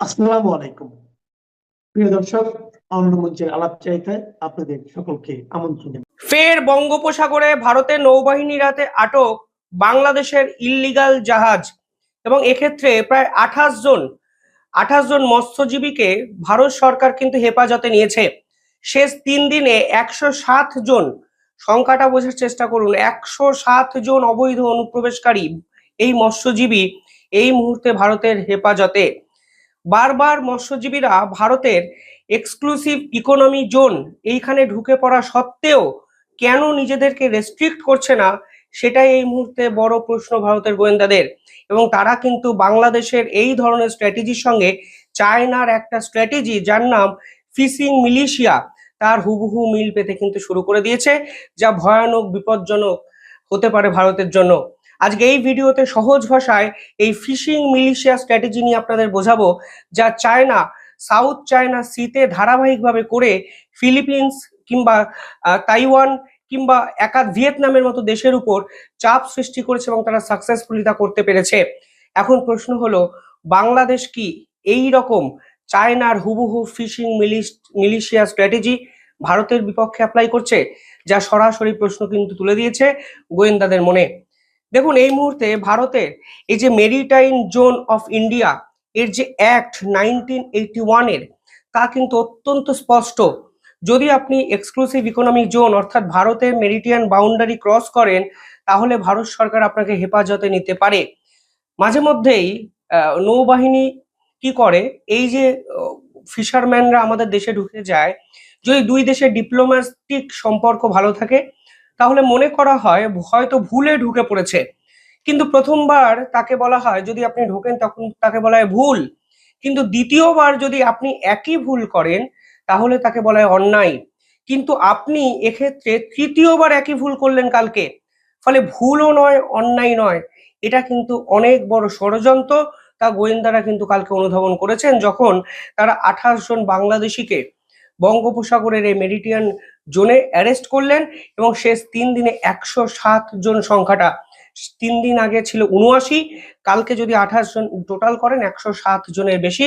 আসসালামু আলাইকুম। প্রিয় দর্শক, অন্য মঞ্চের আলাপচারিতায় আপনাদের সকলকে আমন্ত্রণ জানাই। ফের বঙ্গোপসাগরে ভারতের নৌবাহিনীর হাতে আটক বাংলাদেশের ইল্লিগাল জাহাজ এবং এক্ষেত্রে প্রায় 28 জন মৎস্যজীবীকে ভারত সরকার কিন্তু হেফাজতে নিয়েছে। শেষ 3 দিনে 107 জন, সংখ্যাটা বোঝার চেষ্টা করুন, 107 জন অবৈধ অনুপ্রবেশকারী এই মৎস্যজীবী এই মুহূর্তে ভারতের হেফাজতে। বারবার মৎস্যজীবীরা ভারতের এক্সক্লুসিভ ইকোনমি জোন এইখানে ঢুকে পড়া সত্ত্বেও কেন নিজেদেরকে রেস্ট্রিক্ট করছে না, সেটাই এই মুহূর্তে বড় প্রশ্ন ভারতের গোয়েন্দাদের। এবং তারা কিন্তু বাংলাদেশের এই ধরনের স্ট্র্যাটেজির সঙ্গে চায়নার একটা স্ট্র্যাটেজি যার নাম ফিশিং মিলিশিয়া, তার হুবহু মিল পেতে কিন্তু শুরু করে দিয়েছে, যা ভয়ানক বিপজ্জনক হতে পারে ভারতের জন্য। আজকে এই ভিডিওতে সহজ ভাষায় এই ফিশিং মিলিশিয়া স্ট্র্যাটেজি নিয়ে আপনাদের বোঝাবো, যা চায়না সাউথ চায়না সিতে ধারাবাহিকভাবে করে ফিলিপিন্স কিংবা তাইওয়ান কিংবা একাধ ভিয়েতনামের মতো দেশের উপর চাপ সৃষ্টি করেছে এবং তারা সাকসেসফুলি তা করতে পেরেছে। এখন প্রশ্ন হলো, বাংলাদেশ কি এই রকম চায়নার হুবহু ফিশিং মিলিশিয়া স্ট্র্যাটেজি ভারতের বিপক্ষে অ্যাপ্লাই করছে, যা সরাসরি প্রশ্ন কিন্তু তুলে দিয়েছে গোয়েন্দাদের মনে। দেখুন, এই মুহূর্তে ভারতের এই যে মেরিটাইম জোন অফ ইন্ডিয়া এর যে অ্যাক্ট 1981-এর, তা কিন্তু অত্যন্ত স্পষ্ট। যদি আপনি এক্সক্লুসিভ ইকোনমিক জোন অর্থাৎ ভারতের মেরিডিয়ান বাউন্ডারি ক্রস করেন, তাহলে ভারত সরকার আপনাকে হেফাজতে নিতে পারে। মাঝে মধ্যেই নৌবাহিনী কি করে, এই যে ফিশারম্যানরা আমাদের দেশে ঢুকে যায়, যদি দুই দেশের ডিপ্লোম্যাটিক সম্পর্ক ভালো থাকে তাহলে মনে করা হয় হয়তো ভুলে ঢুকে পড়েছে, কিন্তু প্রথমবার তাকে বলা হয় যদি আপনি ঢোকেন তখন তাকে বলা হয় ভুল, কিন্তু দ্বিতীয়বার যদি আপনি একই ভুল করেন তাহলে তাকে বলা হয় অন্যায়। কিন্তু আপনি এক্ষেত্রে তৃতীয়বার একই ভুল করলেন কালকে, ফলে ভুলও নয় অন্যায় নয়, এটা কিন্তু অনেক বড় ষড়যন্ত্র। তা গোয়েন্দারা কিন্তু কালকে অনুধাবন করেছেন, যখন তারা 28 জন বাংলাদেশিকে বঙ্গোপসাগরের এই মেরিডিয়ান জোনে অ্যারেস্ট করলেন এবং শেষ 3 দিনে 107 জন সংখ্যাটা, 3 দিন আগে ছিল 79, কালকে যদি 28 জন টোটাল করেন 107 জনের বেশি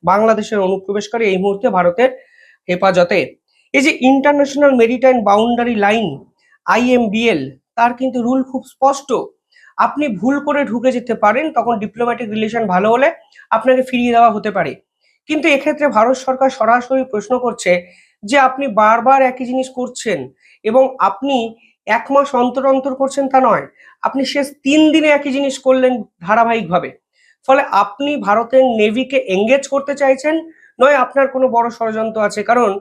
বাংলাদেশের অনুপ্রবেশকারী এই মুহূর্তে ভারতের হেফাজতে। এই যে international maritime boundary line IMBL, তার কিন্তু রুল খুব স্পষ্ট। আপনি ভুল করে ঢুকে যেতে পারেন, তখন ডিপ্লোম্যাটিক রিলেশন ভালো হলে আপনাকে ফিরিয়ে দেওয়া হতে পারে। কিন্তু এক্ষেত্রে ভারত সরকার সরাসরি প্রশ্ন করছে যে আপনি বারবার একই জিনিস করছেন এবং আপনি 1 মাস অন্তর অন্তর করছেন তা নয়, আপনি শেষ 3 দিনে একই জিনিস করলেন ধারাবাহিকভাবে। ফলে আপনি ভারতের নেভিকে এঙ্গেজ করতে চাইছেন, নয় আপনার কোনো বড় ষড়যন্ত্র আছে। কারণ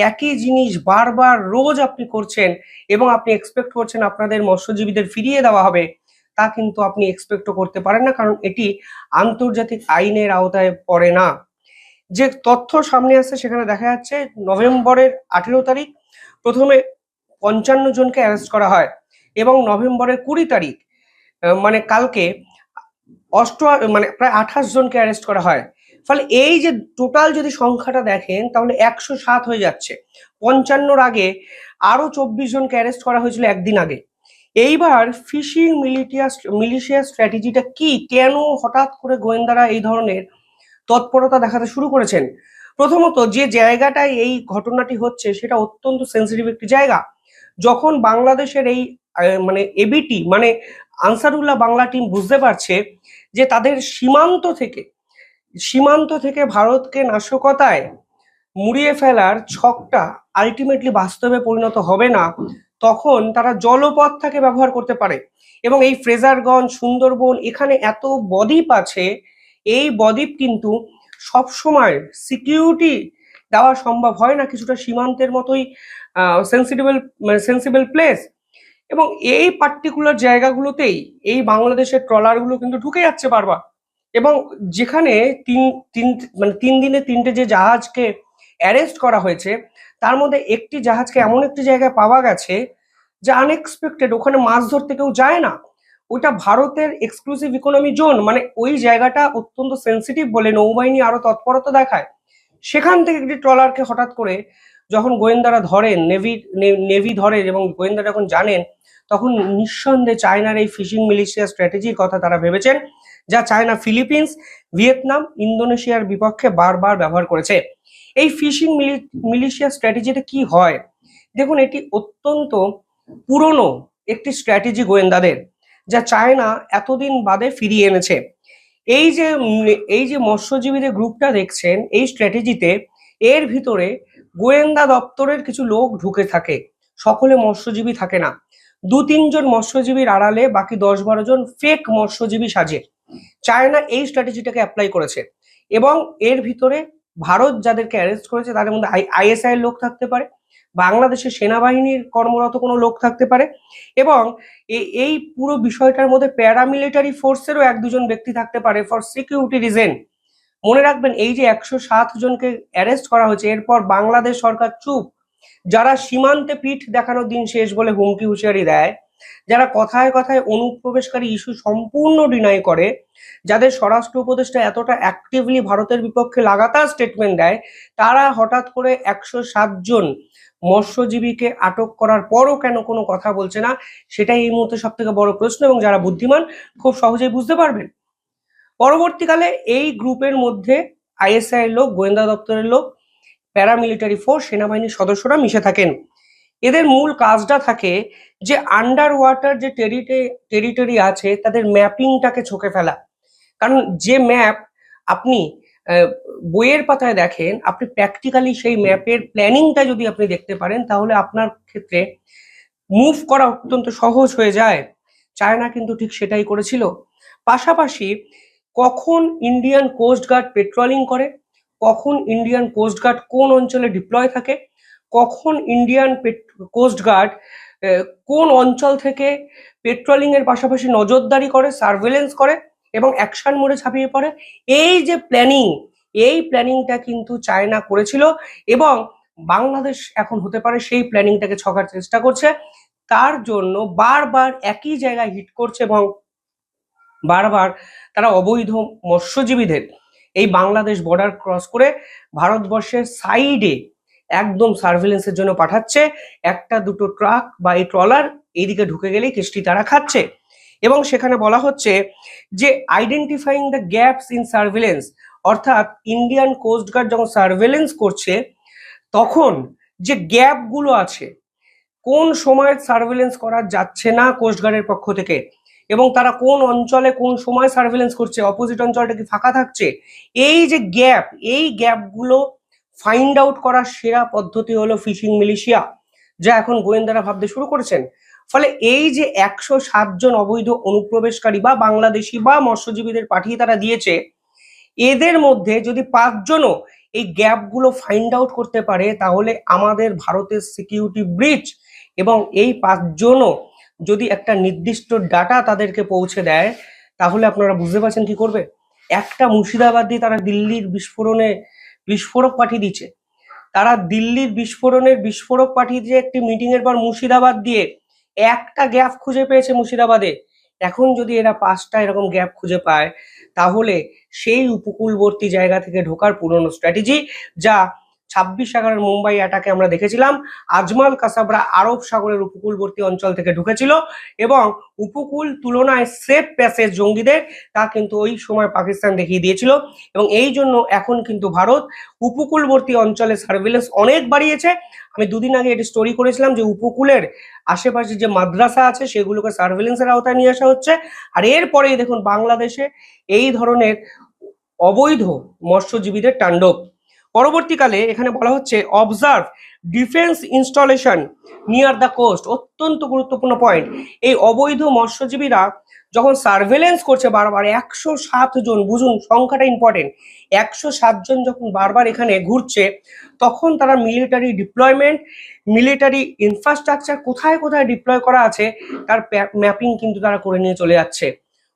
একই জিনিস বারবার রোজ আপনি করছেন এবং আপনি এক্সপেক্ট করছেন আপনাদের মৎস্যজীবীদের ফিরিয়ে দেওয়া হবে, তা কিন্তু আপনি এক্সপেক্টও করতে পারেন না, কারণ এটি আন্তর্জাতিক আইনের আওতায় পড়ে না। যে তথ্য সামনে আসছে সেখানে দেখা যাচ্ছে নভেম্বরের 18 তারিখ প্রথমে 55 জনকে অ্যারেস্ট করা হয় এবং নভেম্বরের 20 তারিখ মানে কালকে অষ্ট মানে প্রায় 28 জনকে অ্যারেস্ট করা হয়। ফলে এই যে টোটাল যদি সংখ্যাটা দেখেন তাহলে 107 হয়ে যাচ্ছে। 55-র আগে আরো 24 জনকে অ্যারেস্ট করা হয়েছিল একদিন আগে। এইবার ফিশিং মিলিশিয়া স্ট্র্যাটেজিটা কি, কেন হঠাৎ করে গোয়েন্দারা এই ধরনের তৎপরতা দেখাতে শুরু করেছেন? প্রথমত, যে জায়গাটায় এই ঘটনাটি হচ্ছে সেটা অত্যন্ত সেন্সিটিভ একটি জায়গা। যখন বাংলাদেশের এই মানে এবিটি মানে আনসারুল্লাহ বাংলা টিম বুঝতে পারছে যে তাদের সীমান্ত থেকে ভারতকে নাশকতায় মুড়িয়ে ফেলার ছকটা আলটিমেটলি বাস্তবে পরিণত হবে না, তখন তারা জলপথটাকে ব্যবহার করতে পারে। এবং এই ফ্রেজারগঞ্জ, সুন্দরবন, এখানে এত বদ্বীপ আছে, এই বদ্বীপ কিন্তু সব সময় সিকিউরিটি দেওয়া সম্ভব হয় না, কিছুটা সীমান্তের মতোই সেন্সিবল প্লেস। এবং এই পার্টিকুলার জায়গাগুলোতেই এই বাংলাদেশের ট্রলারগুলো কিন্তু ঢুকে যাচ্ছে বারবার। এবং যেখানে তিন তিন মানে 3 দিনে 3টে যে জাহাজকে অ্যারেস্ট করা হয়েছে, তার মধ্যে একটি জাহাজকে এমন একটি জায়গায় পাওয়া গেছে যা আনএক্সপেক্টেড, ওখানে মাছ ধরতে কেউ যায় না। ওটা ভারতের এক্সক্লুসিভ ইকোনমি জোন, মানে ওই জায়গাটা অত্যন্ত সেন্সিটিভ বলে নৌবাহিনী আরো তৎপরতা দেখায়। সেখান থেকে একটি ট্রলারকে হঠাৎ করে যখন গোয়েন্দারা ধরেন, নেভি ধরে এবং গোয়েন্দারা যখন জানেন, তখন নিঃসন্দেহে চায়নার এই ফিশিং মিলিশিয়া স্ট্র্যাটেজির কথা তারা ভেবেছেন, যা চায়না ফিলিপিন্স, ভিয়েতনাম, ইন্দোনেশিয়ার বিপক্ষে বারবার ব্যবহার করেছে। এই ফিশিং মিলিশিয়া স্ট্র্যাটেজিতে কি হয় দেখুন, এটি অত্যন্ত পুরনো একটি স্ট্র্যাটেজি গোয়েন্দাদের, যা চায়না এতদিন বাদে ফিরিয়ে এনেছে। এই যে মৎস্যজীবীদের গ্রুপটা দেখছেন, এই স্ট্র্যাটেজিতে এর ভিতরে গোয়েন্দা দপ্তরের কিছু লোক ঢুকে থাকে, সকলে মৎস্যজীবী থাকে না। 2-3 জন মৎস্যজীবীর আড়ালে বাকি 10-12 জন ফেক মৎস্যজীবী সাজে। চায়না এই স্ট্র্যাটেজিটাকে অ্যাপ্লাই করেছে এবং এর ভিতরে ভারত যাদেরকে অ্যারেস্ট করেছে তাদের মধ্যে আইএসআই এর লোক থাকতে পারে, বাংলাদেশের সেনাবাহিনীর কর্মরত কোনো লোক থাকতে পারে, এবং এই পুরো বিষয়টার মধ্যে প্যারামিলিটারি ফোর্সেরও 1-2 জন ব্যক্তি থাকতে পারে ফর সিকিউরিটি রিজন। মনে রাখবেন, এই যে 107 জনকে অ্যারেস্ট করা হয়েছে, এরপর বাংলাদেশ সরকার চুপ। যারা সীমান্তে পিঠ দেখানোর দিন শেষ বলে হুমকি হুঁশিয়ারি দেয়, যারা কথায় কথায় অনুপ্রবেশকারী ইস্যু সম্পূর্ণ ডিনাই করে, যাদের স্বরাষ্ট্র উপদেষ্টা এতটা অ্যাক্টিভলি ভারতের বিপক্ষে লাগাতার স্টেটমেন্ট দেয়, তারা হঠাৎ করে 107 জন মৎস্যজীবীকে আটক করার পরও কেন কোনো কথা বলছে না, সেটাই এই মুহূর্তে সব থেকে বড় প্রশ্ন, এবং যারা বুদ্ধিমান খুব সহজেই বুঝতে পারবেন। পরবর্তীকালে এই গ্রুপের মধ্যে আইএসআই এর লোক, গোয়েন্দা দপ্তরের লোক, প্যারামিলিটারি ফোর্স, সেনাবাহিনীর সদস্যরা মিশে থাকেন। এদের মূল কাজটা থাকে যে আন্ডার ওয়াটার যে টেরিটরি আছে তাদের ম্যাপিংটাকে ছকে ফেলা। কারণ যে ম্যাপ আপনি বইয়ের পাতায় দেখেন, আপনি প্র্যাকটিক্যালি সেই ম্যাপের প্ল্যানিংটা যদি আপনি দেখতে পারেন, তাহলে আপনার ক্ষেত্রে মুভ করা অত্যন্ত সহজ হয়ে যায়। চায়না কিন্তু ঠিক সেটাই করেছিল। পাশাপাশি কখন ইন্ডিয়ান কোস্ট গার্ড পেট্রোলিং করে, কখন ইন্ডিয়ান কোস্ট গার্ড কোন অঞ্চলে ডিপ্লয় থাকে, কখন ইন্ডিয়ান কোস্ট গার্ড কোন অঞ্চল থেকে পেট্রোলিং এর পাশাপাশি নজরদারি করে, সার্ভেলেন্স করে এবং অ্যাকশন মোডে ঝাঁপিয়ে পড়ে, এই যে প্ল্যানিং, এই প্ল্যানিংটা কিন্তু চায়না করেছিল এবং বাংলাদেশ এখন হতে পারে সেই প্ল্যানিংটাকে ছকার চেষ্টা করছে। তার জন্য বারবার একই জায়গায় হিট করছে এবং বারবার তারা অবৈধ মৎস্যজীবীদের এই বাংলাদেশ বর্ডার ক্রস করে ভারতবর্ষের সাইডে একদম সার্ভেলেন্সের জন্য পাঠাচ্ছে। 1-2 ট্রাক বা এই ট্রলার এইদিকে ঢুকে গেলেই কেষ্টি তারা খাচ্ছে। এবং সেখানে বলা হচ্ছে যে identifying the gaps in surveillance, অর্থাৎ ইন্ডিয়ান কোস্ট গার্ড যখন সার্ভেলেন্স করছে তখন যে গ্যাপগুলো আছে, কোন সময় সার্ভেলেন্স করা যাচ্ছে না কোস্টগার্ডের পক্ষ থেকে, এবং তারা কোন অঞ্চলে কোন সময় সার্ভেলেন্স করছে, অপোজিট অঞ্চলটা কি ফাঁকা থাকছে, এই যে গ্যাপ, এই গ্যাপগুলো ফাইন্ড আউট করার সেরা পদ্ধতি হলো ফিশিং মিলিশিয়া, যা এখন গোয়েন্দারা ভাবতে শুরু করেছেন। ফলে এই যে 107 জন অবৈধ অনুপ্রবেশকারী বা বাংলাদেশি বা মৎস্যজীবীদের পাঠিয়ে তারা দিয়েছে, এদের মধ্যে যদি 5 জনও এই গ্যাপগুলো ফাইন্ড আউট করতে পারে, তাহলে আমাদের ভারতের সিকিউরিটি ব্রিচ, এবং এই 5 জনও যদি একটা নির্দিষ্ট ডাটা তাদেরকে পৌঁছে দেয়, তাহলে আপনারা বুঝতে পারছেন কি করবে। একটা মুর্শিদাবাদ দিয়ে তারা দিল্লির বিস্ফোরক পাঠিয়ে দিচ্ছে, তারা দিল্লির বিস্ফোরক পাঠিয়ে দিয়ে একটি মিটিং এর পর মুর্শিদাবাদ দিয়ে একটা গ্যাপ খুঁজে পেয়েছে মুর্শিদাবাদে। এখন যদি এরা 5টা এরকম গ্যাপ খুঁজে পায়, তাহলে সেই উপকূলবর্তী জায়গা থেকে ঢোকার পুরনো স্ট্র্যাটেজি, যা 26/11 মুম্বাই অ্যাটাকে আমরা দেখেছিলাম, আজমাল কাসাবরা আরব সাগরের উপকূলবর্তী অঞ্চল থেকে ঢুকেছিল এবং উপকূল তুলনায় সেফ প্যাসেজ জঙ্গিদের, তা কিন্তু ওই সময় পাকিস্তান দেখিয়ে দিয়েছিল। এবং এই জন্য এখন কিন্তু ভারত উপকূলবর্তী অঞ্চলে সার্ভেলেন্স অনেক বাড়িয়েছে। আমি 2 দিন আগে এটি স্টোরি করেছিলাম যে উপকূলের আশেপাশে যে মাদ্রাসা আছে সেগুলোকে সার্ভেলেন্সের আওতায় নিয়ে আসা হচ্ছে। আর এরপরেই দেখুন বাংলাদেশে এই ধরনের অবৈধ মৎস্যজীবীদের তাণ্ডব। পরবর্তীকালে এখানে বলা হচ্ছে observe defence installation near the coast, অত্যন্ত গুরুত্বপূর্ণ পয়েন্ট। এই অবৈধ মৎস্যজীবীরা যখন সার্ভেলেন্স করছে বারবার, 107 জন, বুঝুন সংখ্যাটা ইম্পর্টেন্ট, 107 জন যখন বারবার এখানে ঘুরছে, তখন তারা মিলিটারি ডিপ্লয়মেন্ট, মিলিটারি ইনফ্রাস্ট্রাকচার কোথায় কোথায় ডিপ্লয় করা আছে তার ম্যাপিং কিন্তু তারা করে নিয়ে চলে যাচ্ছে।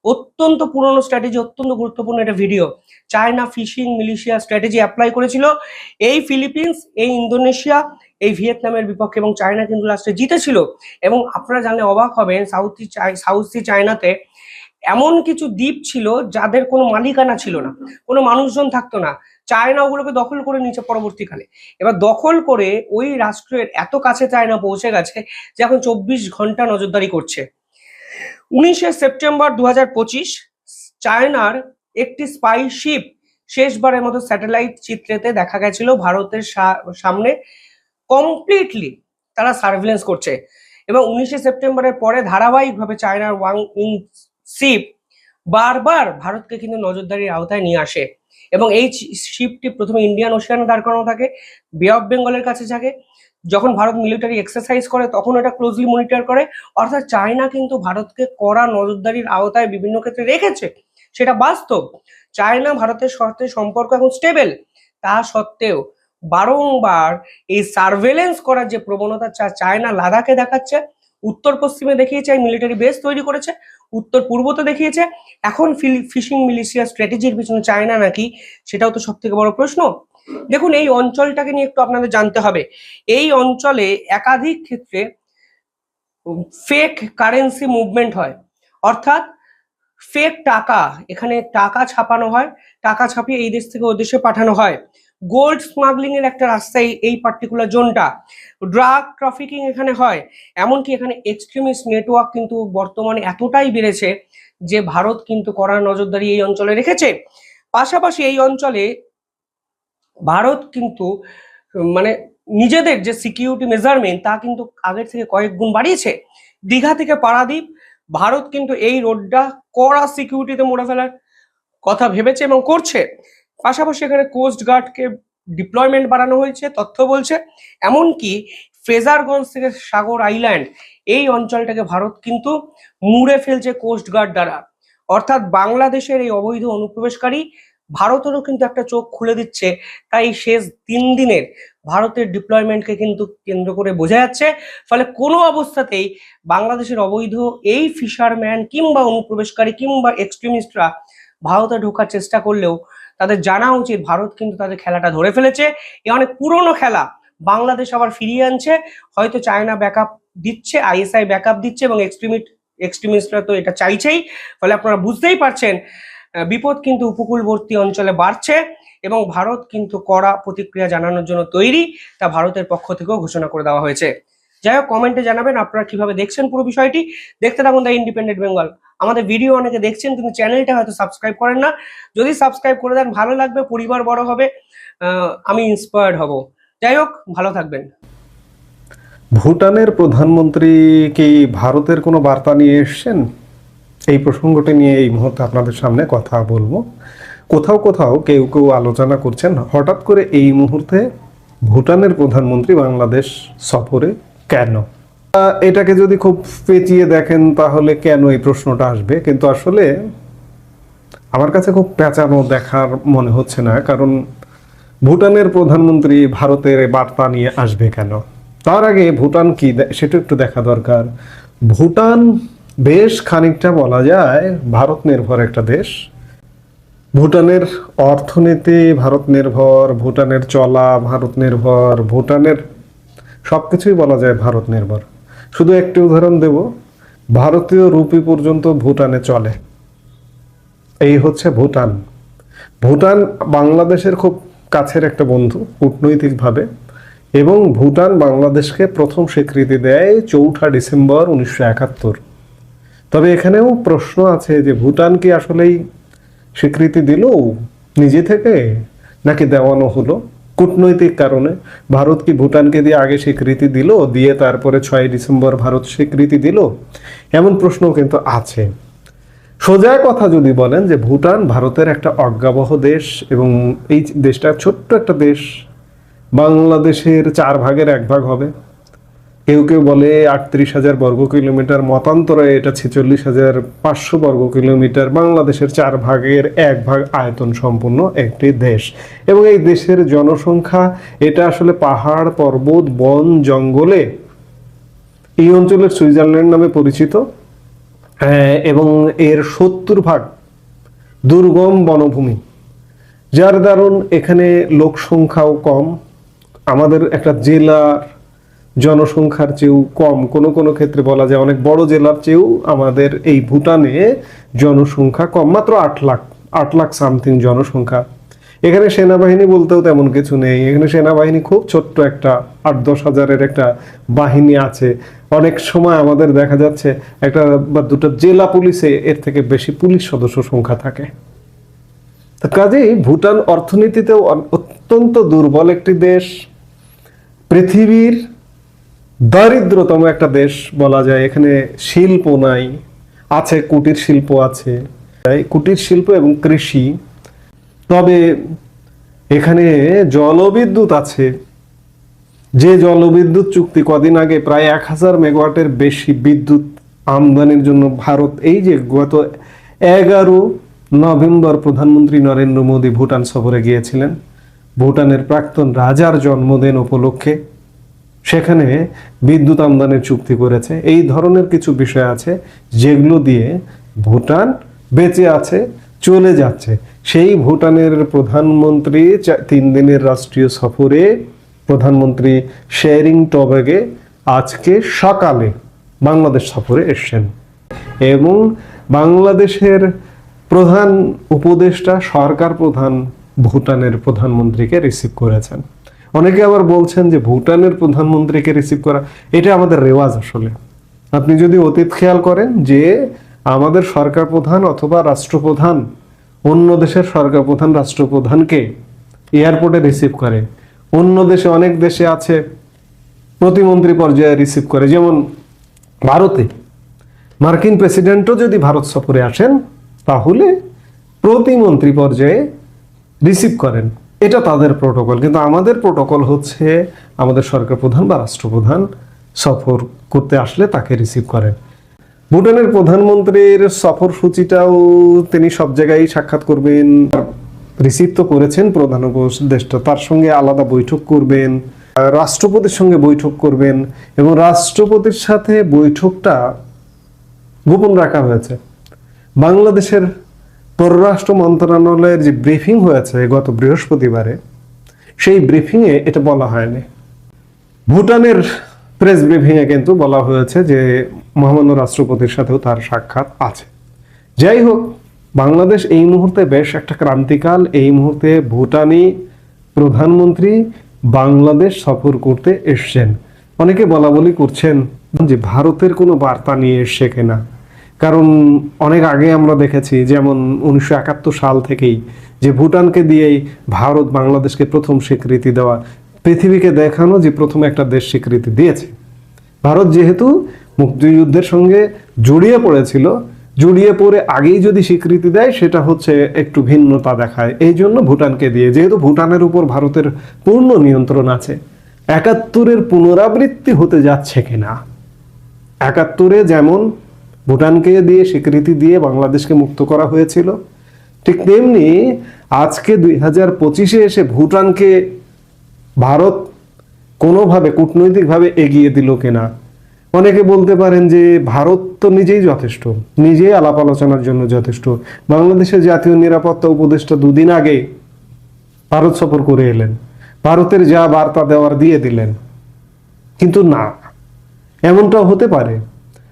অত্যন্ত পুরনো স্ট্র্যাটেজি, অত্যন্ত গুরুত্বপূর্ণ একটা video. China fishing militia strategy apply করেছিল এই ফিলিপিন্স, এই ইন্দোনেশিয়া, এই ভিয়েতনামের বিপক্ষে, এবং চায়না কিন্তু লাস্টে জিতেছিল। এবং আপনারা জানলে অবাক হবেন, সাউথ সি চায়নাতে এমন কিছু দ্বীপ ছিল যাদের কোনো মালিকানা ছিল না, কোনো মানুষজন থাকতো না। চায়না ওগুলোকে দখল করে নিয়েছে পরবর্তীকালে। এবার দখল করে ওই রাষ্ট্রের এত কাছে চায়না পৌঁছে গেছে যে এখন 24 ঘন্টা নজরদারি করছে। 19শে সেপ্টেম্বর 2025 চায়নার একটি স্পাই শিপ শেষবারের মতো স্যাটেলাইট চিত্রেতে দেখা গেছিল ভারতের সামনে কমপ্লিটলি তারা সার্ভেলেন্স করছে। এবং 19শে সেপ্টেম্বরের পরে ধারাবাহিকভাবে চায়নার ওয়াং ইং শিপ বারবার ভারতকে কিন্তু নজরদারির আওতায় নিয়ে আসে। এবং এই শিপটি প্রথমে ইন্ডিয়ান ওশিয়ানে দাঁড় করানো থাকে, বে অফ বেঙ্গলের কাছে থাকে। যখন ভারত মিলিটারি এক্সারসাইজ করে তখন এটা ক্লোজলি মনিটর করে। অর্থাৎ চায়না কিন্তু ভারতকে কড়া নজরদারির আওতায় বিভিন্ন ক্ষেত্রে রেখেছে, সেটা বাস্তব। চায়না ভারতের সাথে সম্পর্ক এখন স্টেবল, তা সত্ত্বেও বারংবার এই সার্ভেলেন্স করার যে প্রবণতা চায়না লাদাখে দেখাচ্ছে, উত্তর পশ্চিমে দেখিয়েছে মিলিটারি বেস তৈরি করেছে, উত্তর পূর্বতে দেখিয়েছে, এখন ফিশিং মিলিশিয়া স্ট্র্যাটেজির পিছনে চায়না নাকি, সেটাও তো সব থেকে বড় প্রশ্ন। দেখুন, এই অঞ্চলটাকে নিয়ে একটু আপনাদের জানতে হবে। এই অঞ্চলে একাধিক ক্ষেত্রে ফেক কারেন্সি মুভমেন্ট হয়, অর্থাৎ ফেক টাকা, এখানে টাকা ছাপানো হয়, টাকা ছাপিয়ে এই দেশ থেকে ওই দেশে পাঠানো হয়। গোল্ড স্মাগলিং এর একটা রাস্তা এই পার্টিকুলার জোনটা, ড্রাগ ট্রাফিকিং এখানে হয়। এমনকি এখানে এক্সট্রিমিস্ট নেটওয়ার্ক কিন্তু বর্তমানে এতটাই বেড়েছে যে ভারত কিন্তু কড়া নজরদারি এই অঞ্চলে রেখেছে। পাশাপাশি এই অঞ্চলে ভারত কিন্তু মানে নিজেদের যে সিকিউরিটি মেজারমেন্ট তা কিন্তু আগের থেকে কয়েক গুণ বাড়িয়েছে। দীঘা থেকে পারাদ্বীপ ভারত কিন্তু এই রোডটা কড়া সিকিউরিটিতে মোড়া ফেলার কথা ভেবেছে এবং করছে। পাশাপাশি এখানে কোস্ট গার্ডকে ডিপ্লয়মেন্ট বাড়ানো হয়েছে তথ্য বলছে। এমনকি ফ্রেজারগঞ্জ থেকে সাগর আইল্যান্ড এই অঞ্চলটাকে ভারত কিন্তু মুড়ে ফেলছে কোস্ট গার্ড দ্বারা। অর্থাৎ বাংলাদেশের এই অবৈধ অনুপ্রবেশকারী ভারতেরও কিন্তু একটা চোখ খুলে দিচ্ছে। তাই শেষ 3 দিনের ভারতের ডিপ্লয়মেন্টকে কিন্তু কেন্দ্র করে বোঝা যাচ্ছে। ফলে কোনো অবস্থাতেই বাংলাদেশের অবৈধ এই ফিশারম্যান কিংবা অনুপ্রবেশকারী কিংবা এক্সট্রিমিস্টরা ভারতে ঢোকার চেষ্টা করলেও তাদের জানা উচিত ভারত কিন্তু তাদের খেলাটা ধরে ফেলেছে। এ অনেক পুরনো খেলা বাংলাদেশ আবার ফিরিয়ে আনছে। হয়তো চায়না ব্যাকআপ দিচ্ছে, আইএসআই ব্যাকআপ দিচ্ছে এবং এক্সট্রিমিস্টরা তো এটা চাইছেই। ফলে আপনারা বুঝতেই পারছেন বিপদ কিন্তু উপকূলবর্তী অঞ্চলে বাড়ছে এবং ভারত কিন্তু কড়া প্রতিক্রিয়া জানানোর জন্য তৈরি, তা ভারতের পক্ষ থেকেও ঘোষণা করে দেওয়া হয়েছে। যাই হোক, কমেন্টে জানাবেন আপনারা কিভাবে দেখছেন পুরো বিষয়টি। দেখতে থাকুন দ্য ইন্ডিপেন্ডেন্ট বেঙ্গল। আমাদের ভিডিও অনেকে দেখছেন কিন্তু চ্যানেলটা হয়তো সাবস্ক্রাইব করেন না, যদি সাবস্ক্রাইব করে দেন ভালো লাগবে, পরিবার বড় হবে, আমি ইন্সপায়ার্ড হব। যাই হোক, ভালো থাকবেন। ভুটানের প্রধানমন্ত্রী কি ভারতের কোনো বার্তা নিয়ে এসেছেন? এই প্রসঙ্গটি নিয়ে এই মুহূর্তে আপনাদের সামনে কথা বলবো। কোথাও কোথাও কেউ কেউ আলোচনা করছেন হঠাৎ করে এই মুহূর্তে ভুটানের প্রধানমন্ত্রী বাংলাদেশ সফরে কেন। এটাকে যদি খুব পেঁচিয়ে দেখেন তাহলে কেন এই প্রশ্নটা আসবে, কিন্তু আসলে আমার কাছে খুব পেঁচানো দেখার মনে হচ্ছে না। কারণ ভুটানের প্রধানমন্ত্রী ভারতের বার্তা নিয়ে আসবে কেন, তার আগে ভুটান কি সেটা একটু দেখা দরকার। ভুটান বেশ খানিকটা বলা যায় ভারত নির্ভর একটা দেশ। ভুটানের অর্থনীতি ভারত নির্ভর, ভুটানের চলা ভারত নির্ভর, ভুটানের সবকিছুই বলা যায় ভারত নির্ভর। শুধু একটি উদাহরণ দেব, ভারতীয় রুপি পর্যন্ত ভুটানে চলে। এই হচ্ছে ভুটান। ভুটান বাংলাদেশের খুব কাছের একটা বন্ধু কূটনৈতিকভাবে, এবং ভুটান বাংলাদেশকে প্রথম স্বীকৃতি দেয় 4 ডিসেম্বর 1971। তবে এখানেও প্রশ্ন আছে যে ভুটান কি আসলেই স্বীকৃতি দিল নিজে থেকে নাকি দেওয়ানো হলো কূটনৈতিক কারণে? ভারত কি ভুটানকে দিয়ে আগে স্বীকৃতি দিল, দিয়ে তারপরে 6 ডিসেম্বর ভারত স্বীকৃতি দিল? এমন প্রশ্নও কিন্তু আছে। সোজা কথা যদি বলেন যে ভুটান ভারতের একটা অজ্ঞাবহ দেশ, এবং এই দেশটা ছোট্ট একটা দেশ, বাংলাদেশের 4 ভাগের 1 ভাগ হবে। কেউ কেউ বলে 38,000 বর্গ কিলোমিটার, মতান্তরে এটা 46,500 বর্গ কিলোমিটার। বাংলাদেশের 4 ভাগের 1 ভাগ আয়তন সম্পন্ন একটি দেশ, এবং এই দেশের জনসংখ্যা এটা আসলে পাহাড় পর্বত বন জঙ্গলে এই অঞ্চলের সুইজারল্যান্ড নামে পরিচিত, এবং এর 70 ভাগ দুর্গম বনভূমি, যার দারুণ এখানে লোক সংখ্যাও কম। আমাদের একটা জেলার জনসংখ্যার চেয়েও কম, কোনো কোনো ক্ষেত্রে বলা যায় অনেক বড় জেলার চেয়েও আমাদের এই ভুটানে জনসংখ্যা কম, মাত্র 8 লাখ সামথিং জনসংখ্যা। এখানে সেনাবাহিনী বলতেও তেমন কিছু নেই। এখানে সেনাবাহিনী খুব ছোট্ট একটা 8-10 হাজারের একটা বাহিনী আছে। অনেক সময় আমাদের দেখা যাচ্ছে একটা বা দুটো জেলা পুলিশে এর থেকে বেশি পুলিশ সদস্য সংখ্যা থাকে। তো কাজেই ভুটান অর্থনীতিতেও অত্যন্ত দুর্বল একটি দেশ, পৃথিবীর দারিদ্রতম একটা দেশ বলা যায়। এখানে শিল্প নাই, আছে কুটির শিল্প আছে, কুটির শিল্প এবং কৃষি। তবে এখানে জলবিদ্যুৎ আছে, যে জলবিদ্যুৎ চুক্তি কদিন আগে প্রায় 1000 মেগাওয়াটের বেশি বিদ্যুৎ আমদানির জন্য ভারত, এই যে গত 11 নভেম্বর প্রধানমন্ত্রী নরেন্দ্র মোদী ভুটান সফরে গিয়েছিলেন, ভুটানের প্রাক্তন রাজার জন্মদিন উপলক্ষে সেখানে বিদ্যুৎ আমদানির চুক্তি করেছে। এই ধরনের কিছু বিষয় আছে যেগুলো দিয়ে ভুটান বেঁচে আছে, চলে যাচ্ছে। সেই ভুটানের প্রধানমন্ত্রী 3 দিনের রাষ্ট্রীয় সফরে প্রধানমন্ত্রী শেরিং টবেগে আজকে সকালে বাংলাদেশ সফরে এসেছেন এবং বাংলাদেশের প্রধান উপদেষ্টা সরকার প্রধান ভুটানের প্রধানমন্ত্রীকে রিসিভ করেছেন। অনেকে আবার বলছেন যে ভুটানের প্রধানমন্ত্রীকে রিসিভ করা এটা আমাদের রেওয়াজ। আসলে আপনি যদি অতীত খেয়াল করেন যে আমাদের সরকার প্রধান অথবা রাষ্ট্রপ্রধান অন্য দেশের সরকার প্রধান রাষ্ট্রপ্রধানকে এয়ারপোর্টে রিসিভ করে। অন্য দেশে, অনেক দেশে আছে প্রতিমন্ত্রী পর্যায়ে রিসিভ করে। যেমন ভারতে মার্কিন প্রেসিডেন্টও যদি ভারত সফরে আসেন তাহলে প্রতিমন্ত্রী পর্যায়ে রিসিভ করেন, এটা তাদের প্রোটোকল। কিন্তু আমাদের প্রোটোকল হচ্ছে আমাদের সরকার প্রধান বা রাষ্ট্রপ্রধান সফর করতে আসলে তাকে রিসিভ করেন। ভুটানের প্রধানমন্ত্রীর সফর সূচিটাও তিনি সব জায়গায় সাক্ষাৎ করবেন, রিসিভ তো করেছেন প্রধান উপদেষ্টা, তার সঙ্গে আলাদা বৈঠক করবেন, রাষ্ট্রপতির সঙ্গে বৈঠক করবেন এবং রাষ্ট্রপতির সাথে বৈঠকটা গোপন রাখা হয়েছে। বাংলাদেশের পররাষ্ট্র মন্ত্রণালয়ের যে ব্রিফিং হয়েছে গত বৃহস্পতিবারে, সেই ব্রিফিংয়ে এটা বলা হয়নি। ভুটানের প্রেস ব্রিফিংয়ে কিন্তু বলা হয়েছে যে মহামান্য রাষ্ট্রপতির সাথেও তার সাক্ষাৎ আছে। যাই হোক, বাংলাদেশ এই মুহূর্তে বেশ একটা ক্রান্তিকাল। এই মুহূর্তে ভুটানি প্রধানমন্ত্রী বাংলাদেশ সফর করতে এসছেন। অনেকে বলা বলি করছেন যে ভারতের কোনো বার্তা নিয়ে এসছে কিনা, কারণ অনেক আগে আমরা দেখেছি যেমন 1971 সাল থেকেই যে ভুটানকে দিয়েই ভারত বাংলাদেশকে প্রথম স্বীকৃতি দেওয়া, পৃথিবীকে দেখানো যে প্রথম একটা দেশ স্বীকৃতি দিয়েছে। ভারত যেহেতু মুক্তিযুদ্ধের সঙ্গে জড়িয়ে পড়েছিল, জড়িয়ে পড়ে আগেই যদি স্বীকৃতি দেয় সেটা হচ্ছে একটু ভিন্নতা দেখায়। এই জন্য ভুটানকে দিয়ে, যেহেতু ভুটানের উপর ভারতের পূর্ণ নিয়ন্ত্রণ আছে, 71-এর পুনরাবৃত্তি হতে যাচ্ছে কিনা। 71-এ যেমন ভুটানকে দিয়ে স্বীকৃতি দিয়ে বাংলাদেশকে মুক্ত করা হয়েছিল, ঠিক তেমনি আজকে 2025-এ এসে ভুটানকে ভারত কোনোভাবে কূটনৈতিকভাবে এগিয়ে দিল কিনা। অনেকে বলতে পারেন যে ভারত তো নিজেই যথেষ্ট, নিজেই আলাপ আলোচনার জন্য যথেষ্ট। বাংলাদেশের জাতীয় নিরাপত্তা উপদেষ্টা 2 দিন আগে ভারত সফর করে এলেন, ভারতের যা বার্তা দেওয়ার দিয়ে দিলেন। কিন্তু না, এমনটাও হতে পারে,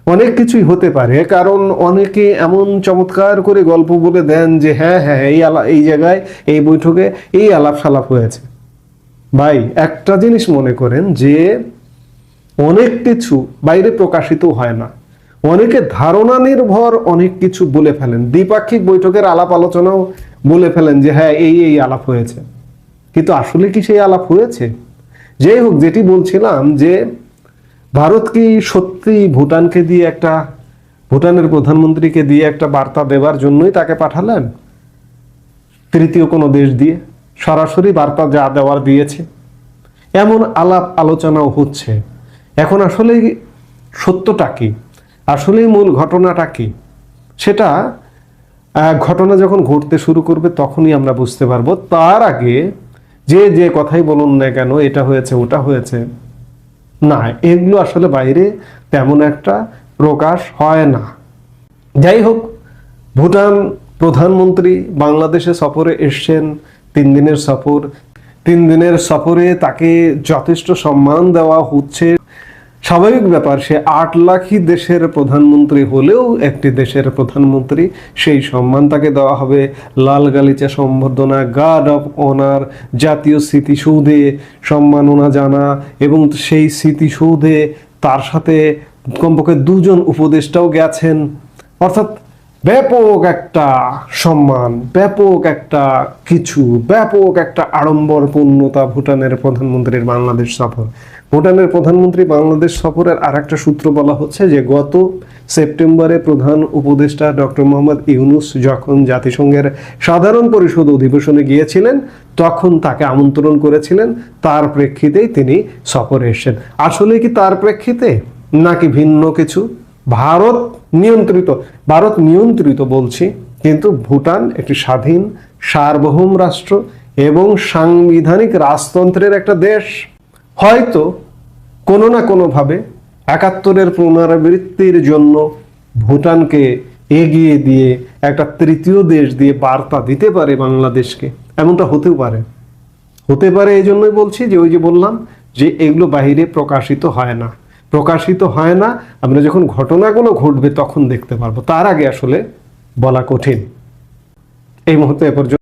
অনেক কিছুই হতে পারে। কারণ অনেকে এমন চমৎকার করে গল্প বলে দেন যে হ্যাঁ হ্যাঁ এই জায়গায় এই বৈঠকে এই আলাপ সালাপ হয়েছে। ভাই, একটা জিনিস মনে করেন যে অনেক কিছু বাইরে প্রকাশিত হয় না, অনেকে ধারণা নির্ভর অনেক কিছু বলে ফেলেন। দ্বিপাক্ষিক বৈঠকের আলাপ আলোচনাও বলে ফেলেন যে হ্যাঁ এই আলাপ হয়েছে, কিন্তু আসলে কি সেই আলাপ হয়েছে? যাই হোক, যেটি বলছিলাম যে ভারত কি সত্যি ভুটানকে দিয়ে একটা, ভুটানের প্রধানমন্ত্রীকে দিয়ে একটা বার্তা দেওয়ার জন্যই তাকে পাঠালেন? তৃতীয় কোনো দেশ দিয়ে সরাসরি বার্তা যা দেওয়ার দিয়েছে, এমন আলাপ আলোচনাও হচ্ছে। এখন আসলে সত্যটা কি, আসলে মূল ঘটনাটা কি, সেটা ঘটনা যখন ঘটতে শুরু করবে তখনই আমরা বুঝতে পারবো। তার আগে যে কথাই বলুন না কেন, এটা হয়েছে ওটা হয়েছে, না, এগুলো আসলে বাইরে তেমন একটা প্রকাশ হয় না। যাই হোক, ভুটান প্রধানমন্ত্রী বাংলাদেশে সফরে এসছেন, 3 দিনের সফর। 3 দিনের সফরে তাকে যথেষ্ট সম্মান দেওয়া হচ্ছে। স্বাভাবিক ব্যাপার, সে 8 লাখই দেশের প্রধানমন্ত্রী হলেও একটি দেশের প্রধানমন্ত্রী, সেই সম্মান তাকে দেওয়া হবে। লাল গালিচা সম্বর্ধনা, গার্ড অফ অনার, জাতীয় স্মৃতিসৌধে সম্মাননা জানা, এবং সেই স্মৃতিসৌধে তার সাথে কমপক্ষে 2 জন উপদেষ্টাও গেছেন। অর্থাৎ ব্যাপক একটা সম্মান, ব্যাপক একটা কিছু, ব্যাপক একটা আড়ম্বরপূর্ণতা ভুটানের প্রধানমন্ত্রীর বাংলাদেশ সফর। ভুটানের প্রধানমন্ত্রী বাংলাদেশ সফরের আর একটা সূত্র বলা হচ্ছে যে গত সেপ্টেম্বরে প্রধান উপদেষ্টা ডক্টর মোহাম্মদ ইউনূস যখন জাতিসংঘের সাধারণ পরিষদ অধিবেশনে গিয়েছিলেন তখন তাকে আমন্ত্রণ করেছিলেন, তার প্রেক্ষিতেই তিনি সফরে এসেছেন। আসলে কি তার প্রেক্ষিতে নাকি ভিন্ন কিছু? ভারত নিয়ন্ত্রিত বলছি, কিন্তু ভুটান একটি স্বাধীন সার্বভৌম রাষ্ট্র এবং সাংবিধানিক রাজতন্ত্রের একটা দেশ। হয়তো কোনো না কোনোভাবে 71-এর পুনরাবৃত্তির জন্য ভুটানকে এগিয়ে দিয়ে একটা তৃতীয় দেশ দিয়ে বার্তা দিতে পারে বাংলাদেশকে, এমনটা হতে পারে। এই জন্যই বলছি যে ওই যে বললাম যে এগুলো বাইরে প্রকাশিত হয় না, আমরা যখন ঘটনাগুলো ঘটবে তখন দেখতে পারবো, তার আগে আসলে বলা কঠিন। এই মুহূর্তে এ পর্যন্ত।